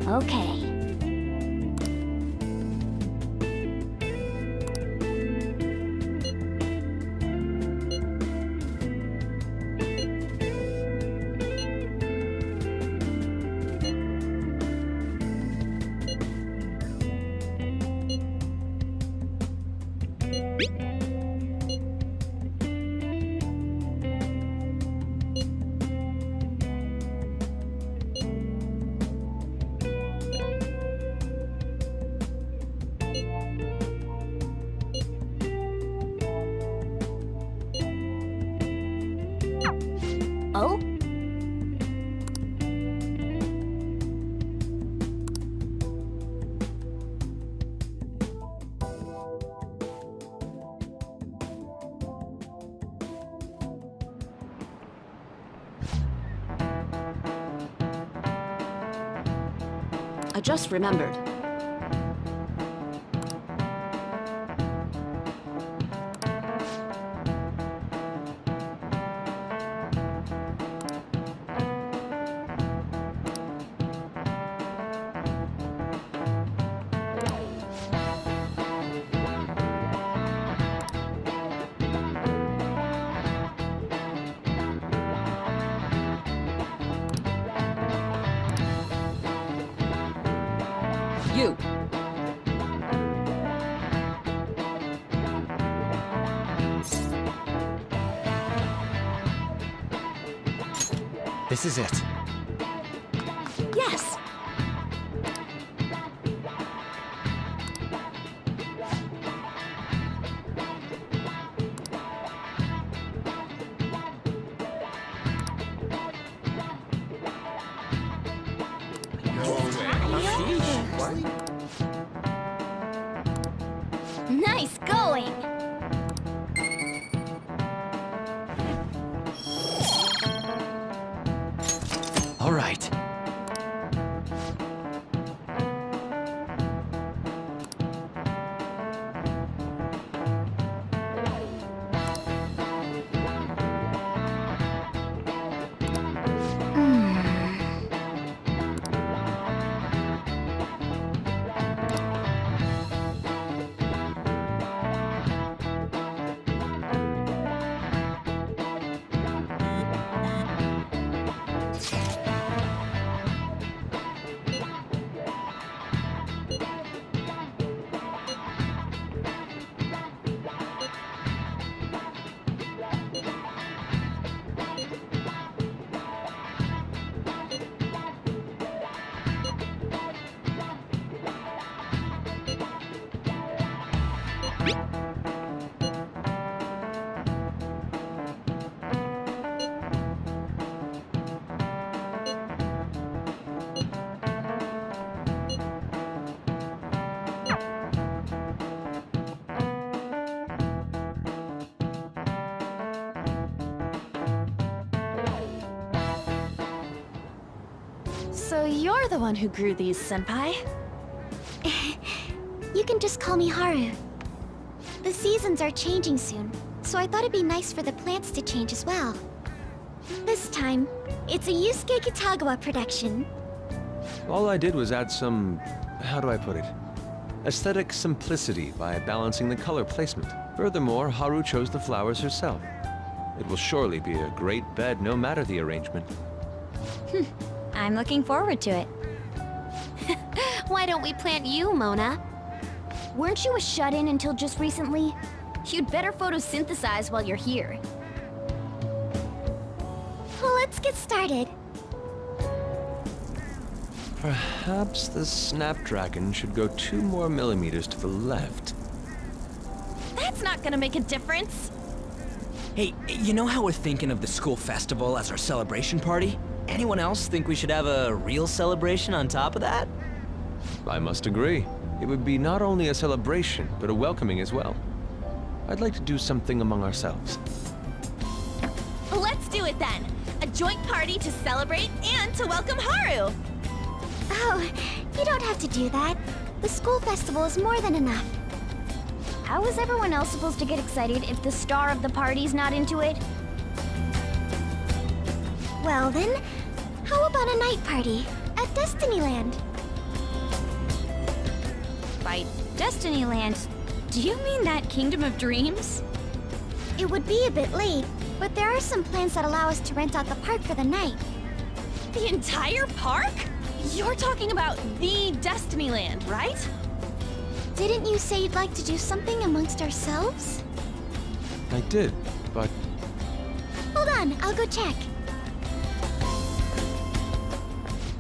Okay. Oh? I just remembered. You! This is it. Yes! Nice going! All right. So you're the one who grew these, Senpai? You can just call me Haru. The seasons are changing soon, so I thought it'd be nice for the plants to change as well. This time, it's a Yusuke Kitagawa production. All I did was add some, how do I put it? Aesthetic simplicity by balancing the color placement. Furthermore, Haru chose the flowers herself. It will surely be a great bed no matter the arrangement. I'm looking forward to it. Why don't we plant you, Mona? Weren't you a shut-in until just recently? You'd better photosynthesize while you're here. Well, let's get started. Perhaps the Snapdragon should go 2 more millimeters to the left. That's not gonna make a difference. Hey, you know how we're thinking of the school festival as our celebration party? Anyone else think we should have a real celebration on top of that? I must agree. It would be not only a celebration, but a welcoming as well. I'd like to do something among ourselves. Let's do it then. A joint party to celebrate and to welcome Haru. Oh, you don't have to do that. The school festival is more than enough. How is everyone else supposed to get excited if the star of the party's not into it? Well then, how about a night party at Destinyland? Destinyland, do you mean that Kingdom of Dreams? It would be a bit late, but there are some plans that allow us to rent out the park for the night. The entire park? You're talking about the Destinyland, right? Didn't you say you'd like to do something amongst ourselves? I did, but Hold on, I'll go check.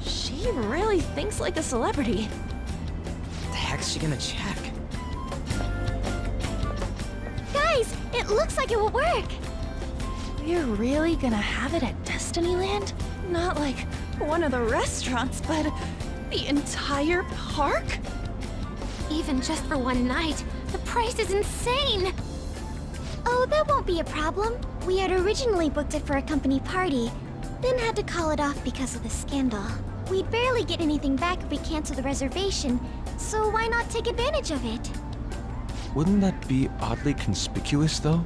She really thinks like a celebrity. What the heck's she gonna check? Guys, it looks like it will work. We're really gonna have it at Destinyland? Not like one of the restaurants, but the entire park? Even just for one night, the price is insane! Oh, that won't be a problem. We had originally booked it for a company party, then had to call it off because of the scandal. We'd barely get anything back if we cancel the reservation, so why not take advantage of it? wouldn't that be oddly conspicuous, though?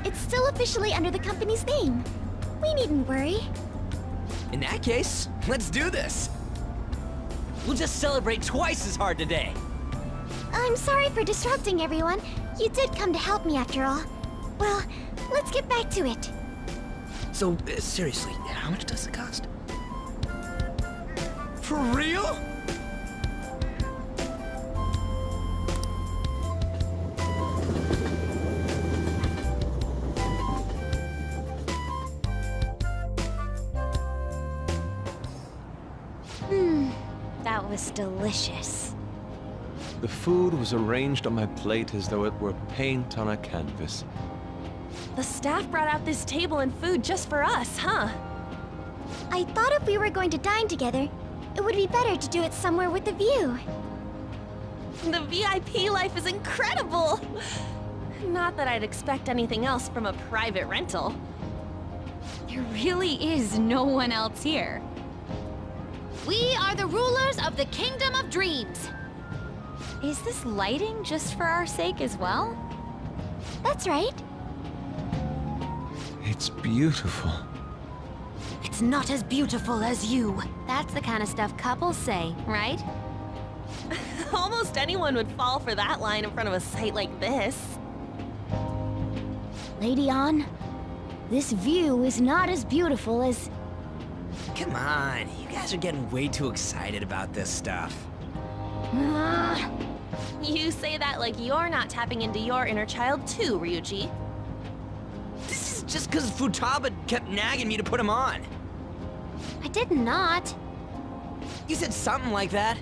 It's still officially under the company's name. We needn't worry. In that case, let's do this. We'll just celebrate twice as hard today. I'm sorry for disrupting everyone. You did come to help me after all. Well, let's get back to it. So, seriously, how much does it cost? For real? That was delicious. The food was arranged on my plate as though it were paint on a canvas. The staff brought out this table and food just for us, huh? I thought if we were going to dine together, it would be better to do it somewhere with a view. The VIP life is incredible! Not that I'd expect anything else from a private rental. There really is no one else here. We are the rulers of the Kingdom of Dreams! Is this lighting just for our sake as well? That's right. It's beautiful. It's not as beautiful as you. That's the kind of stuff couples say, right? Almost anyone would fall for that line in front of a site like this. Lady On, this view is not as beautiful as... Come on, you guys are getting way too excited about this stuff. You say that like you're not tapping into your inner child too, Ryuji. This is just because Futaba kept nagging me to put him on. I did not. You said something like that.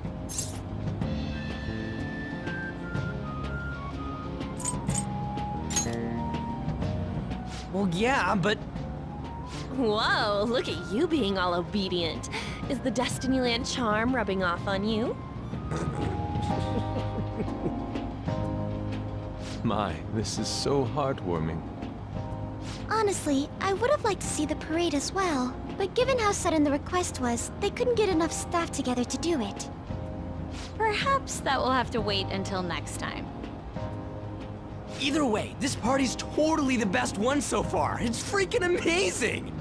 Well, yeah, but... Whoa, look at you being all obedient. Is the Destinyland charm rubbing off on you? My, this is so heartwarming. Honestly, I would have liked to see the parade as well. But given how sudden the request was, they couldn't get enough staff together to do it. Perhaps that will have to wait until next time. Either way, this party's totally the best one so far. It's freaking amazing!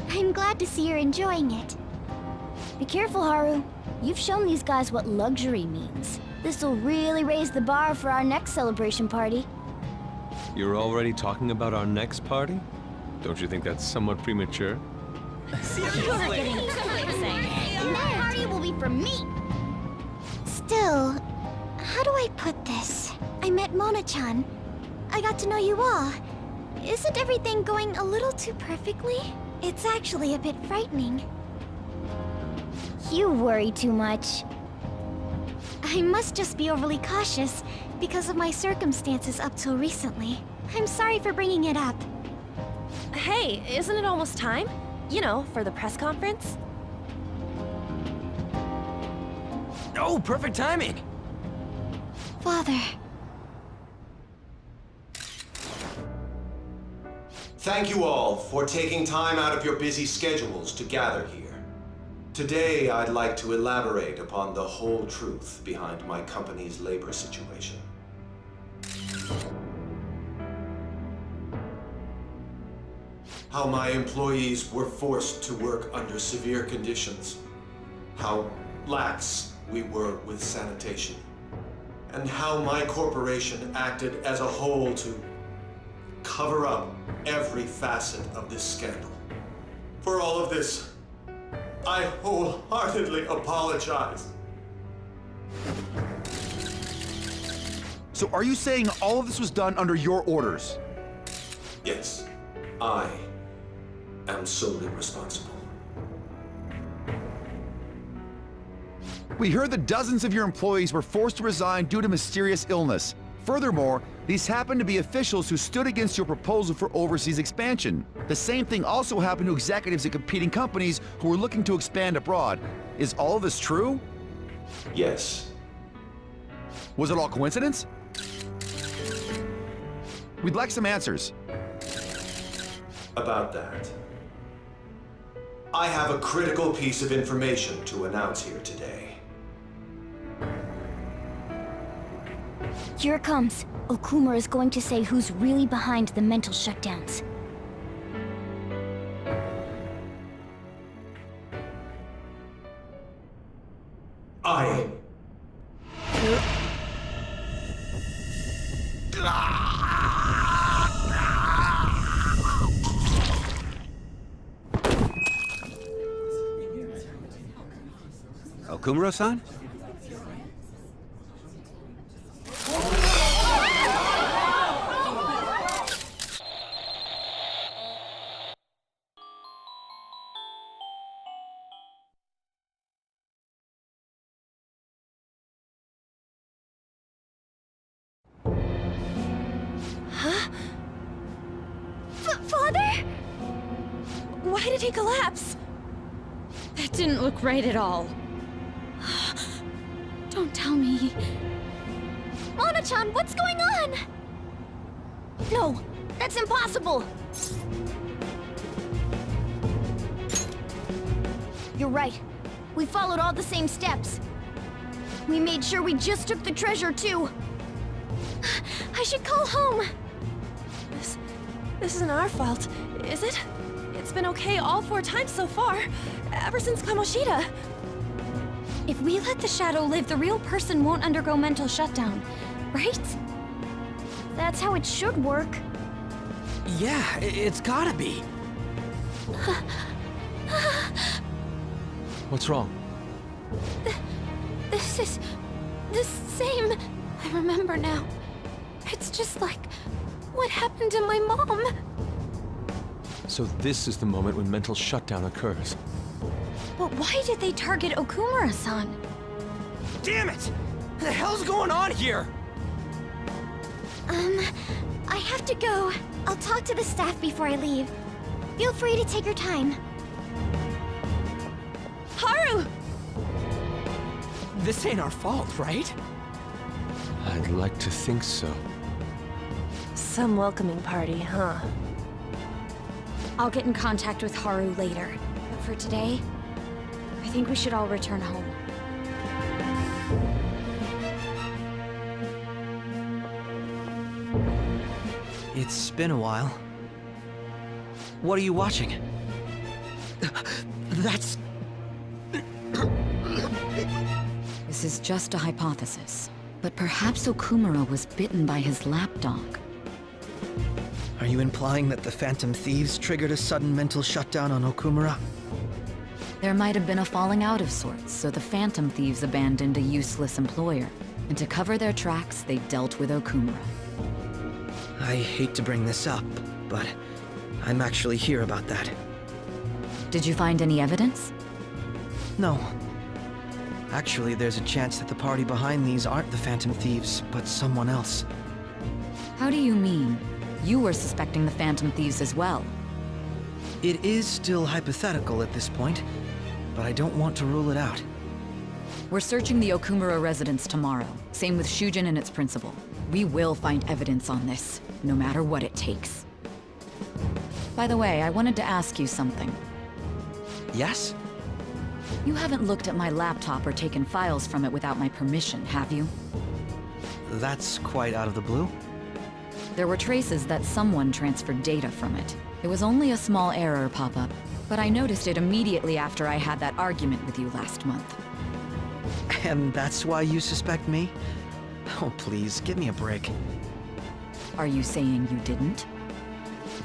I'm glad to see you're enjoying it. Be careful, Haru. You've shown these guys what luxury means. This'll really raise the bar for our next celebration party. You're already talking about our next party? Don't you think that's somewhat premature? Seriously? And that party will be for me! Still, how do I put this? I met Mona-chan. I got to know you all. Isn't everything going a little too perfectly? It's actually a bit frightening. You worry too much. I must just be overly cautious because of my circumstances up till recently. I'm sorry for bringing it up. Hey, isn't it almost time? You know, for the press conference? Oh, perfect timing! Father. Thank you all for taking time out of your busy schedules to gather here. Today, I'd like to elaborate upon the whole truth behind my company's labor situation. How my employees were forced to work under severe conditions. How lax we were with sanitation, and how my corporation acted as a whole to cover up every facet of this scandal. For all of this, I wholeheartedly apologize. So are you saying all of this was done under your orders? Yes, I am solely responsible. We heard that dozens of your employees were forced to resign due to mysterious illness. Furthermore, these happened to be officials who stood against your proposal for overseas expansion. The same thing also happened to executives at competing companies who were looking to expand abroad. Is all of this true? Yes. Was it all coincidence? We'd like some answers. About that, I have a critical piece of information to announce here today. Here it comes. Okumura is going to say who's really behind the mental shutdowns. I... Okumura-san? Father? Why did he collapse? That didn't look right at all. Don't tell me. Mona-chan, what's going on? No, that's impossible. You're right. We followed all the same steps. We made sure we just took the treasure, too. I should call home. This isn't our fault, is it? It's been okay all 4 times so far, ever since Kamoshida. If we let the shadow live, the real person won't undergo mental shutdown, right? That's how it should work. Yeah, it's gotta be. What's wrong? This is the same. I remember now. It's just like what happened to my mom. So this is the moment when mental shutdown occurs. But why did they target Okumura-san? Damn it! What the hell's going on here? I have to go. I'll talk to the staff before I leave. Feel free to take your time. Haru! This ain't our fault, right? I'd like to think so. Some welcoming party, huh? I'll get in contact with Haru later. But for today, I think we should all return home. It's been a while. What are you watching? That's... This is just a hypothesis, but perhaps Okumura was bitten by his lapdog. Are you implying that the Phantom Thieves triggered a sudden mental shutdown on Okumura? There might have been a falling out of sorts, so the Phantom Thieves abandoned a useless employer. And to cover their tracks, they dealt with Okumura. I hate to bring this up, but I'm actually here about that. Did you find any evidence? No. Actually, there's a chance that the party behind these aren't the Phantom Thieves, but someone else. How do you mean? You were suspecting the Phantom Thieves as well. It is still hypothetical at this point, but I don't want to rule it out. We're searching the Okumura residence tomorrow. Same with Shujin and its principal. We will find evidence on this, no matter what it takes. By the way, I wanted to ask you something. Yes? You haven't looked at my laptop or taken files from it without my permission, have you? That's quite out of the blue. There were traces that someone transferred data from it. It was only a small error pop-up, but I noticed it immediately after I had that argument with you last month. And that's why you suspect me? Oh, please, give me a break. Are you saying you didn't?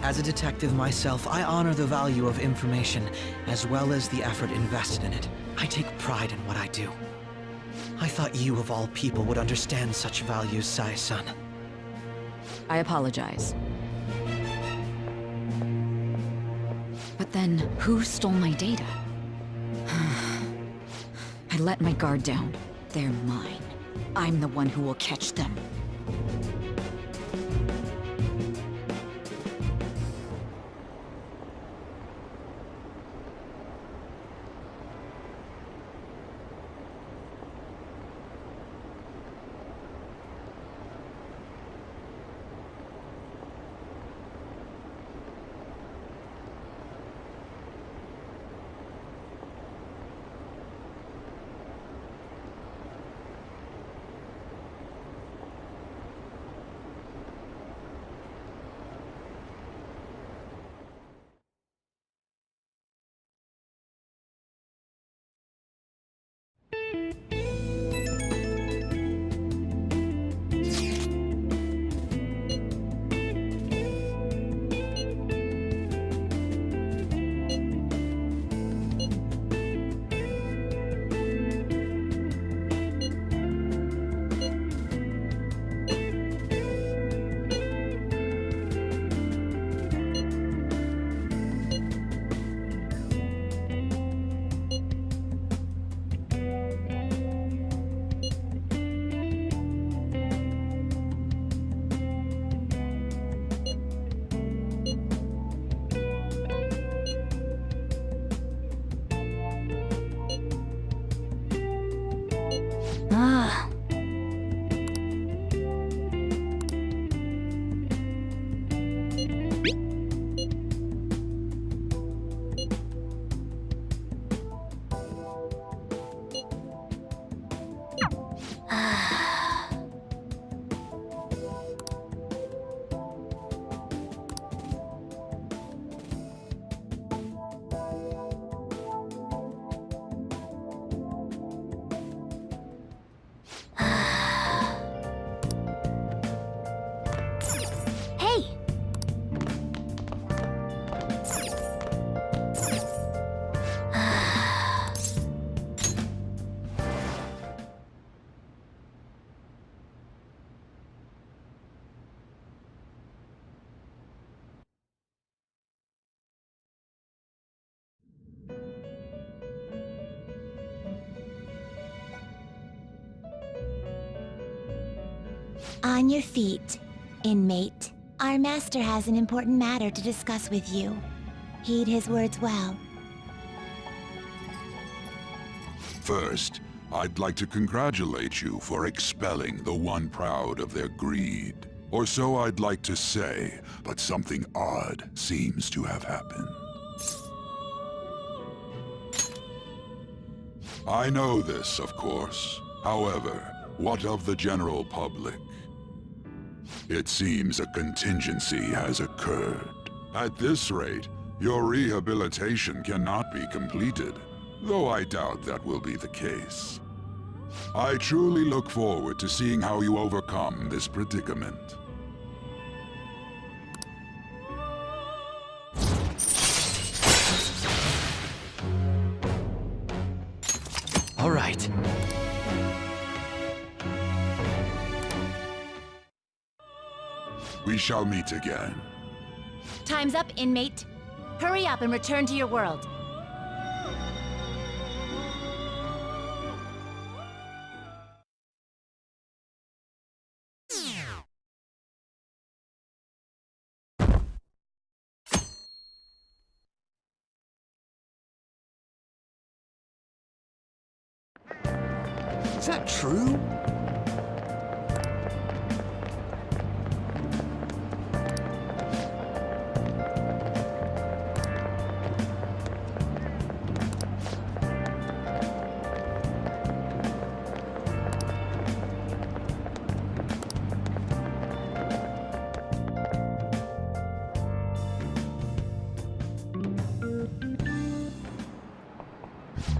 As a detective myself, I honor the value of information, as well as the effort invested in it. I take pride in what I do. I thought you, of all people, would understand such values, Sae-san. I apologize. But then, who stole my data? I let my guard down. They're mine. I'm the one who will catch them. Ah. Hey! On your feet, inmate. Our master has an important matter to discuss with you. Heed his words well. First, I'd like to congratulate you for expelling the one proud of their greed. Or so I'd like to say, but something odd seems to have happened. I know this, of course. However, what of the general public? It seems a contingency has occurred. At this rate, your rehabilitation cannot be completed, though I doubt that will be the case. I truly look forward to seeing how you overcome this predicament. All right. We shall meet again. Time's up, inmate. Hurry up and return to your world. Is that true?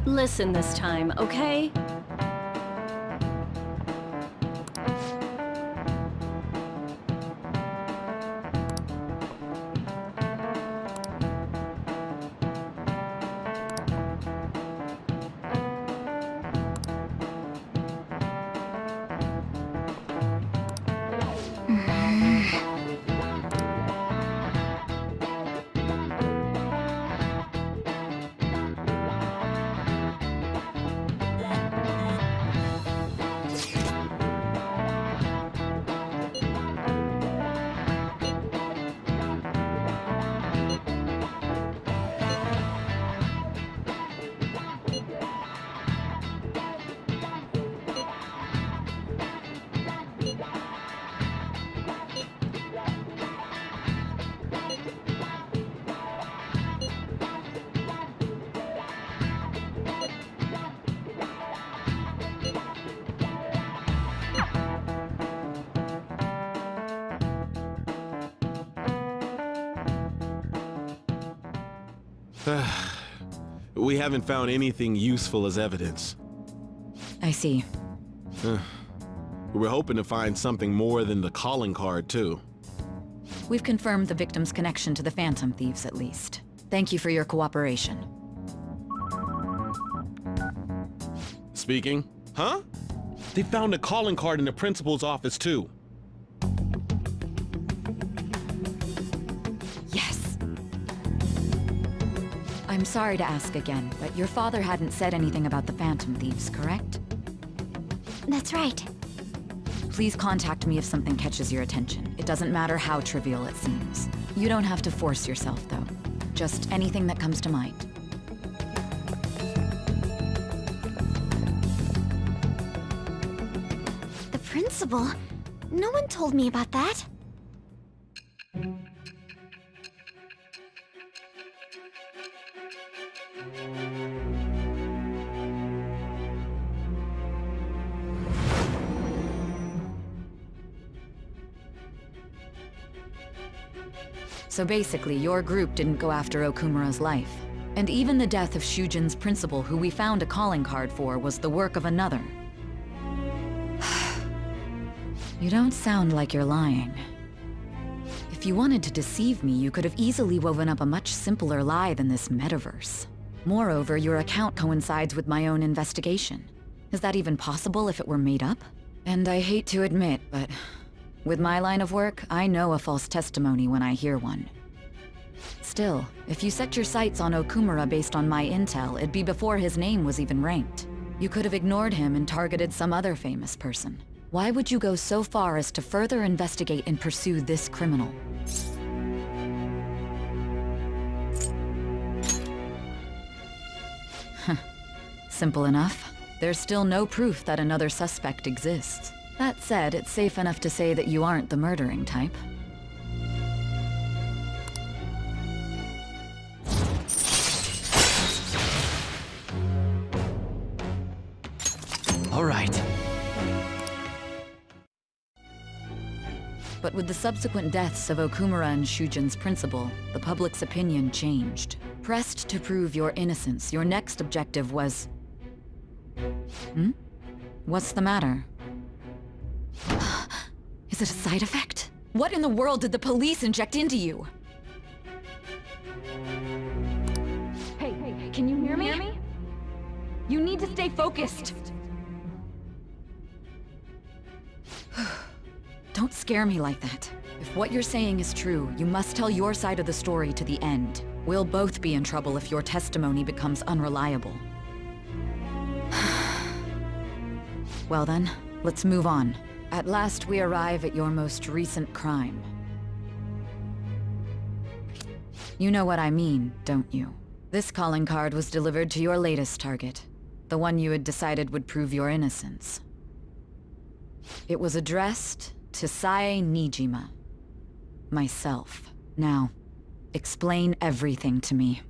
Listen this time, okay? We haven't found anything useful as evidence. I see. We're hoping to find something more than the calling card, too. We've confirmed the victim's connection to the Phantom Thieves, at least. Thank you for your cooperation. Speaking? Huh? They found a calling card in the principal's office, too. Yes! I'm sorry to ask again, but your father hadn't said anything about the Phantom Thieves, correct? That's right. Please contact me if something catches your attention. It doesn't matter how trivial it seems. You don't have to force yourself, though. Just anything that comes to mind. The principal? No one told me about that. So basically, your group didn't go after Okumura's life. And even the death of Shujin's principal, who we found a calling card for, was the work of another. You don't sound like you're lying. If you wanted to deceive me, you could have easily woven up a much simpler lie than this metaverse. Moreover, your account coincides with my own investigation. Is that even possible if it were made up? And I hate to admit, but with my line of work, I know a false testimony when I hear one. Still, if you set your sights on Okumura based on my intel, it'd be before his name was even ranked. You could have ignored him and targeted some other famous person. Why would you go so far as to further investigate and pursue this criminal? Simple enough. There's still no proof that another suspect exists. That said, it's safe enough to say that you aren't the murdering type. All right. But with the subsequent deaths of Okumura and Shujin's principal, the public's opinion changed. Pressed to prove your innocence, your next objective was... What's the matter? Is it a side effect? What in the world did the police inject into you? Hey, can you hear me? You need to stay focused. Don't scare me like that. If what you're saying is true, you must tell your side of the story to the end. We'll both be in trouble if your testimony becomes unreliable. Well then, let's move on. At last we arrive at your most recent crime. You know what I mean, don't you? This calling card was delivered to your latest target, the one you had decided would prove your innocence. It was addressed to Sae Nijima, myself. Now, explain everything to me.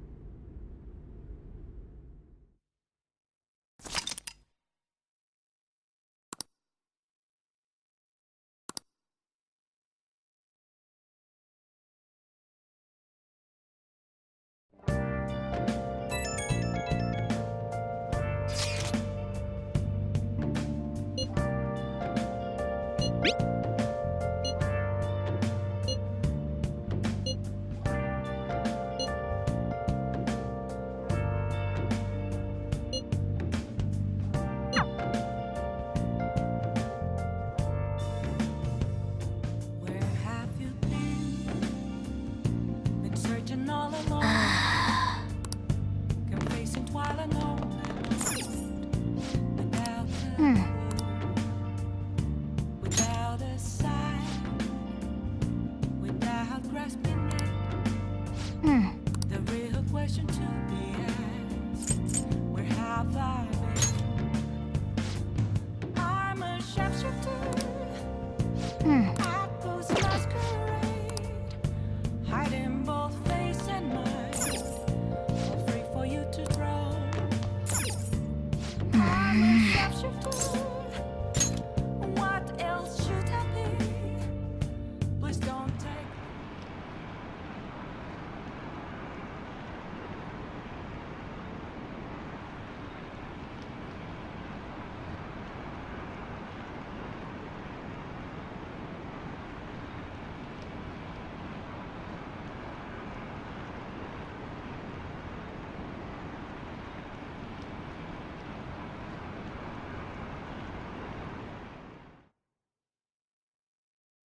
Without a sign, without grasping